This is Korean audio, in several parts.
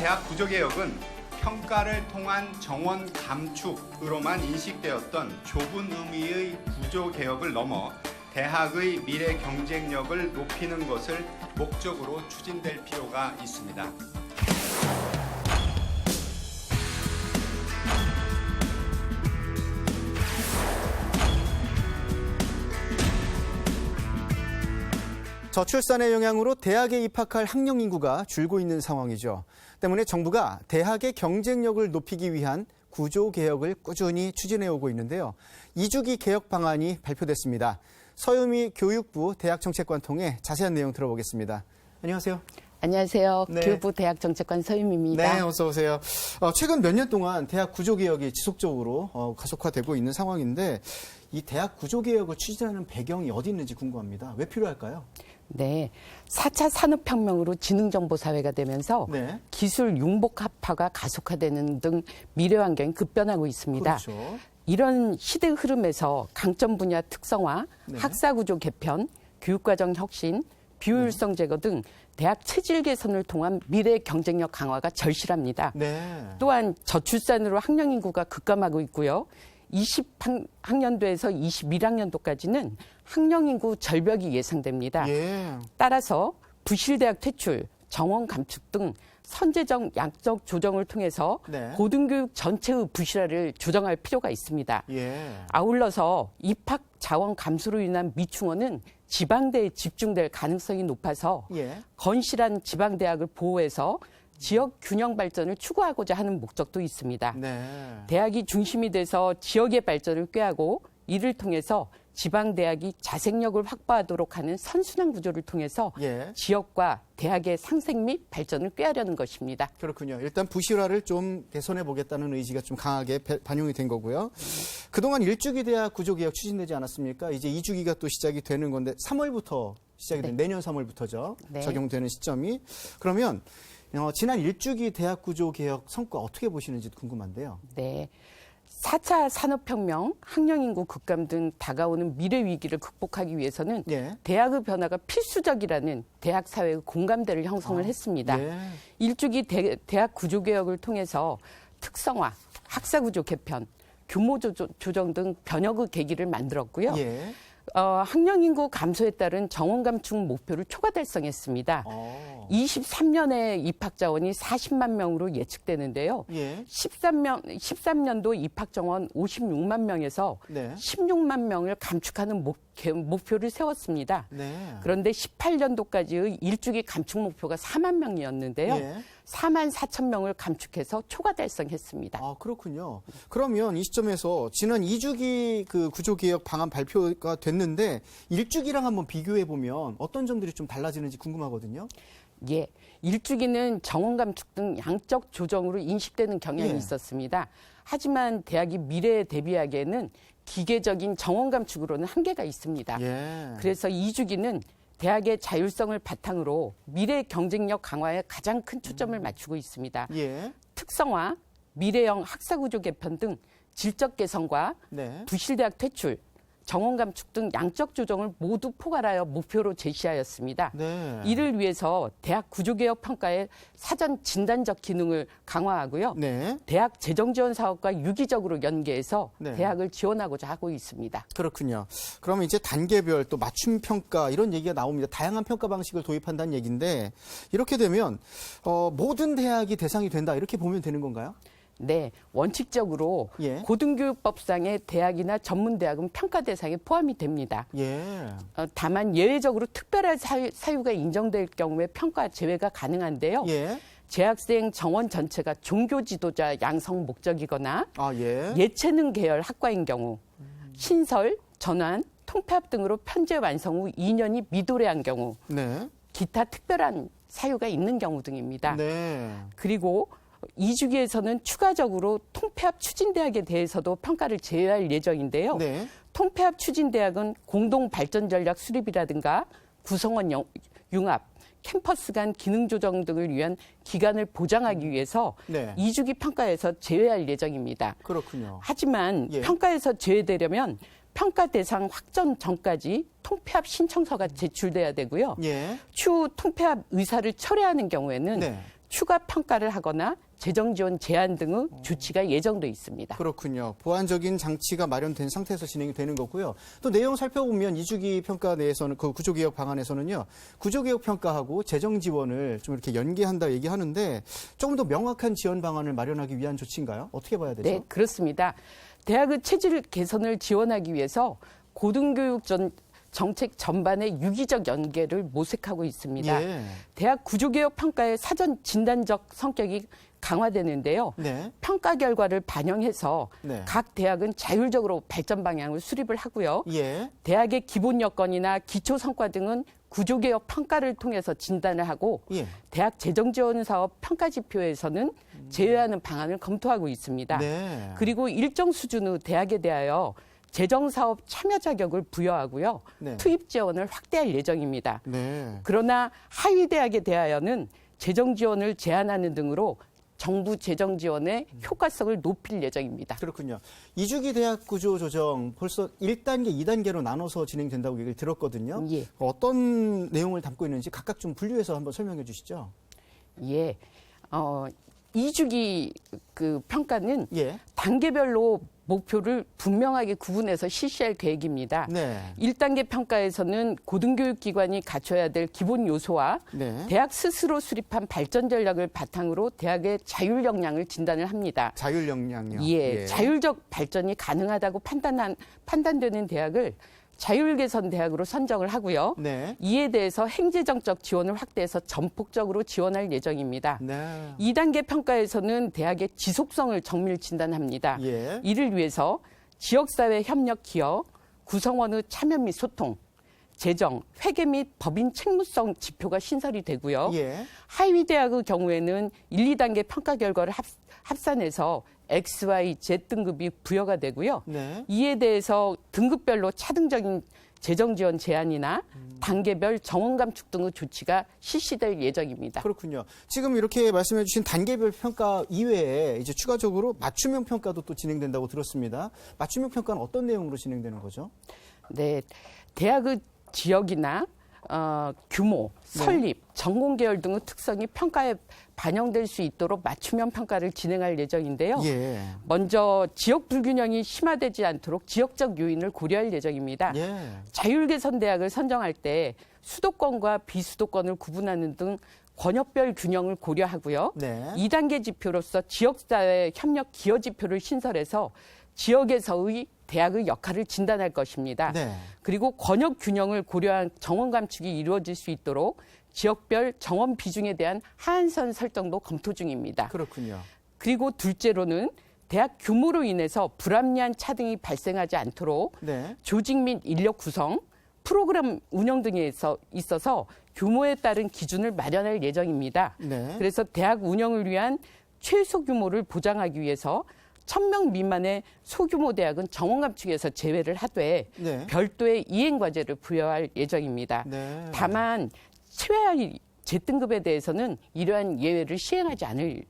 대학 구조개혁은 평가를 통한 정원 감축으로만 인식되었던 좁은 의미의 구조개혁을 넘어 대학의 미래 경쟁력을 높이는 것을 목적으로 추진될 필요가 있습니다. 저출산의 영향으로 대학에 입학할 학령 인구가 줄고 있는 상황이죠. 때문에 정부가 대학의 경쟁력을 높이기 위한 구조개혁을 꾸준히 추진해오고 있는데요. 2주기 개혁 방안이 발표됐습니다. 서유미 교육부 대학정책관 통해 자세한 내용 들어보겠습니다. 안녕하세요. 안녕하세요. 네. 교육부 대학정책관 서유미입니다. 네, 어서 오세요. 최근 몇 년 동안 대학 구조개혁이 지속적으로 가속화되고 있는 상황인데 이 대학 구조개혁을 추진하는 배경이 어디 있는지 궁금합니다. 왜 필요할까요? 네, 4차 산업혁명으로 지능정보사회가 되면서 네. 기술 융복합화가 가속화되는 등 미래 환경이 급변하고 있습니다. 그렇죠. 이런 시대 흐름에서 강점 분야 특성화, 네. 학사구조 개편, 교육과정 혁신, 비효율성 제거 등 대학 체질 개선을 통한 미래 경쟁력 강화가 절실합니다. 네. 또한 저출산으로 학령 인구가 급감하고 있고요. 20학년도에서 21학년도까지는 학령 인구 절벽이 예상됩니다. 예. 따라서 부실대학 퇴출, 정원 감축 등 선제적 양적 조정을 통해서 네. 고등교육 전체의 부실화를 조정할 필요가 있습니다. 예. 아울러서 입학 자원 감소로 인한 미충원은 지방대에 집중될 가능성이 높아서 예. 건실한 지방대학을 보호해서 지역 균형 발전을 추구하고자 하는 목적도 있습니다. 네. 대학이 중심이 돼서 지역의 발전을 꾀하고 이를 통해서 지방대학이 자생력을 확보하도록 하는 선순환 구조를 통해서 예. 지역과 대학의 상생 및 발전을 꾀하려는 것입니다. 그렇군요. 일단 부실화를 좀 개선해 보겠다는 의지가 좀 강하게 반영이 된 거고요. 그동안 1주기 대학 구조개혁 추진되지 않았습니까? 이제 2주기가 또 시작이 되는 건데 3월부터 시작이 된 내년 3월부터죠. 네. 적용되는 시점이. 그러면 지난 1주기 대학 구조개혁 성과 어떻게 보시는지 궁금한데요. 네. 4차 산업혁명, 학령인구 급감 등 다가오는 미래 위기를 극복하기 위해서는 예. 대학의 변화가 필수적이라는 대학 사회의 공감대를 형성을 했습니다. 예. 1주기 대학 구조개혁을 통해서 특성화, 학사구조 개편, 규모 조정 등 변혁의 계기를 만들었고요. 예. 학령인구 감소에 따른 정원 감축 목표를 초과 달성했습니다. 23년에 입학 자원이 40만 명으로 예측되는데요. 예. 13년도 입학 정원 56만 명에서 네. 16만 명을 감축하는 목표를 세웠습니다. 네. 그런데 18년도까지의 1주기 감축 목표가 4만 명이었는데요. 예. 4만 4천 명을 감축해서 초과 달성했습니다. 아, 그렇군요. 그러면 이 시점에서 지난 2주기 그 구조개혁 방안 발표가 됐는데 1주기랑 한번 비교해 보면 어떤 점들이 좀 달라지는지 궁금하거든요. 예, 1주기는 정원 감축 등 양적 조정으로 인식되는 경향이 예. 있었습니다. 하지만 대학이 미래에 대비하기에는 기계적인 정원 감축으로는 한계가 있습니다. 예. 그래서 2주기는 대학의 자율성을 바탕으로 미래 경쟁력 강화에 가장 큰 초점을 맞추고 있습니다. 예. 특성화, 미래형 학사구조 개편 등 질적 개선과 네. 부실대학 퇴출, 정원 감축 등 양적 조정을 모두 포괄하여 목표로 제시하였습니다. 네. 이를 위해서 대학 구조개혁 평가의 사전 진단적 기능을 강화하고요. 네. 대학 재정 지원 사업과 유기적으로 연계해서 네. 대학을 지원하고자 하고 있습니다. 그렇군요. 그러면 이제 단계별 또 맞춤 평가 이런 얘기가 나옵니다. 다양한 평가 방식을 도입한다는 얘기인데 이렇게 되면 모든 대학이 대상이 된다 이렇게 보면 되는 건가요? 네, 원칙적으로 예. 고등교육법상의 대학이나 전문대학은 평가 대상에 포함이 됩니다. 예. 다만 예외적으로 특별한 사유가 인정될 경우에 평가 제외가 가능한데요. 예. 재학생 정원 전체가 종교 지도자 양성 목적이거나 아, 예. 예체능 계열 학과인 경우, 신설, 전환, 통폐합 등으로 편제 완성 후 2년이 미도래한 경우, 네. 기타 특별한 사유가 있는 경우 등입니다. 네. 그리고 2주기에서는 추가적으로 통폐합 추진대학에 대해서도 평가를 제외할 예정인데요. 네. 통폐합 추진대학은 공동 발전 전략 수립이라든가 구성원 융합, 캠퍼스 간 기능 조정 등을 위한 기간을 보장하기 위해서 네. 2주기 평가에서 제외할 예정입니다. 그렇군요. 하지만 예. 평가에서 제외되려면 평가 대상 확정 전까지 통폐합 신청서가 제출돼야 되고요. 예. 추후 통폐합 의사를 철회하는 경우에는 네. 추가 평가를 하거나 재정 지원 제한 등의 조치가 예정돼 있습니다. 그렇군요. 보완적인 장치가 마련된 상태에서 진행이 되는 거고요. 또 내용 살펴보면 2주기 평가 내에서는 그 구조개혁 방안에서는요. 구조개혁 평가하고 재정 지원을 좀 이렇게 연계한다 얘기하는데 조금 더 명확한 지원 방안을 마련하기 위한 조치인가요? 어떻게 봐야 되죠? 네, 그렇습니다. 대학의 체질 개선을 지원하기 위해서 고등교육 정책 전반의 유기적 연계를 모색하고 있습니다. 예. 대학 구조개혁 평가의 사전 진단적 성격이 강화되는데요. 네. 평가 결과를 반영해서 네. 각 대학은 자율적으로 발전 방향을 수립을 하고요. 예. 대학의 기본 여건이나 기초 성과 등은 구조개혁 평가를 통해서 진단을 하고 예. 대학 재정지원 사업 평가 지표에서는 제외하는 방안을 검토하고 있습니다. 네. 그리고 일정 수준의 대학에 대하여 재정사업 참여 자격을 부여하고요. 네. 투입 지원을 확대할 예정입니다. 네. 그러나 하위 대학에 대하여는 재정 지원을 제한하는 등으로 정부 재정 지원의 효과성을 높일 예정입니다. 그렇군요. 2주기 대학 구조 조정 벌써 1단계, 2단계로 나눠서 진행된다고 얘기를 들었거든요. 예. 어떤 내용을 담고 있는지 각각 좀 분류해서 한번 설명해 주시죠. 예. 2주기 그 평가는 예. 단계별로 목표를 분명하게 구분해서 실시할 계획입니다. 네. 1단계 평가에서는 고등교육기관이 갖춰야 될 기본 요소와 네. 대학 스스로 수립한 발전 전략을 바탕으로 대학의 자율 역량을 진단을 합니다. 자율 역량이요. 예, 자율적 발전이 가능하다고 판단되는 대학을 자율 개선 대학으로 선정을 하고요. 네. 이에 대해서 행재정적 지원을 확대해서 전폭적으로 지원할 예정입니다. 네. 2단계 평가에서는 대학의 지속성을 정밀 진단합니다. 예. 이를 위해서 지역사회 협력 기여, 구성원의 참여 및 소통, 재정, 회계 및 법인 책무성 지표가 신설이 되고요. 예. 하위 대학의 경우에는 1, 2단계 평가 결과를 합산해서 X, Y, Z 등급이 부여가 되고요. 네. 이에 대해서 등급별로 차등적인 재정 지원 제한이나 단계별 정원 감축 등의 조치가 실시될 예정입니다. 그렇군요. 지금 이렇게 말씀해 주신 단계별 평가 이외에 이제 추가적으로 맞춤형 평가도 또 진행된다고 들었습니다. 맞춤형 평가는 어떤 내용으로 진행되는 거죠? 네, 대학의 지역이나 규모, 설립, 전공 계열 등의 특성이 평가에 반영될 수 있도록 맞춤형 평가를 진행할 예정인데요. 예. 먼저 지역 불균형이 심화되지 않도록 지역적 요인을 고려할 예정입니다. 예. 자율개선 대학을 선정할 때 수도권과 비수도권을 구분하는 등 권역별 균형을 고려하고요. 네. 2단계 지표로서 지역사회 협력 기여 지표를 신설해서 지역에서의 대학의 역할을 진단할 것입니다. 네. 그리고 권역 균형을 고려한 정원 감축이 이루어질 수 있도록 지역별 정원 비중에 대한 하한선 설정도 검토 중입니다. 그렇군요. 그리고 둘째로는 대학 규모로 인해서 불합리한 차등이 발생하지 않도록 네. 조직 및 인력 구성, 프로그램 운영 등에 있어서 규모에 따른 기준을 마련할 예정입니다. 네. 그래서 대학 운영을 위한 최소 규모를 보장하기 위해서 1,000명 미만의 소규모 대학은 정원 감축에서 제외를 하되 네. 별도의 이행 과제를 부여할 예정입니다. 네. 다만 최하 Z등급에 대해서는 이러한 예외를 시행하지 않을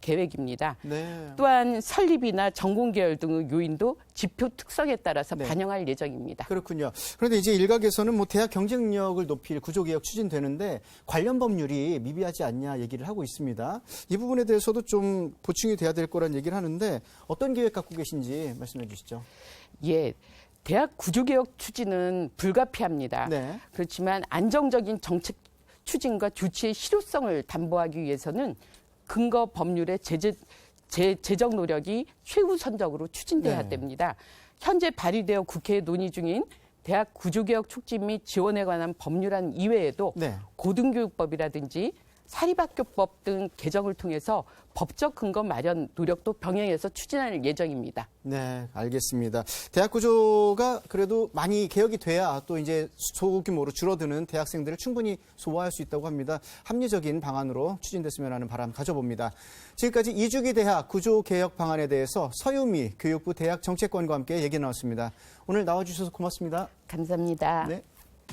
계획입니다. 네. 또한 설립이나 전공 계열 등의 요인도 지표 특성에 따라서 네. 반영할 예정입니다. 그렇군요. 그런데 이제 일각에서는 뭐 대학 경쟁력을 높일 구조개혁 추진되는데 관련 법률이 미비하지 않냐 얘기를 하고 있습니다. 이 부분에 대해서도 좀 보충이 돼야 될 거란 얘기를 하는데 어떤 계획 갖고 계신지 말씀해 주시죠. 예. 대학 구조개혁 추진은 불가피합니다. 네. 그렇지만 안정적인 정책 추진과 조치의 실효성을 담보하기 위해서는 근거 법률의 제정 노력이 최우선적으로 추진돼야 네. 됩니다. 현재 발의되어 국회에 논의 중인 대학 구조개혁 촉진 및 지원에 관한 법률안 이외에도 네. 고등교육법이라든지 사립학교법 등 개정을 통해서 법적 근거 마련 노력도 병행해서 추진할 예정입니다. 네, 알겠습니다. 대학 구조가 그래도 많이 개혁이 돼야 또 이제 소규모로 줄어드는 대학생들을 충분히 소화할 수 있다고 합니다. 합리적인 방안으로 추진됐으면 하는 바람 가져봅니다. 지금까지 2주기 대학 구조 개혁 방안에 대해서 서유미 교육부 대학정책관과 함께 얘기 나눴습니다. 오늘 나와주셔서 고맙습니다. 감사합니다. 네.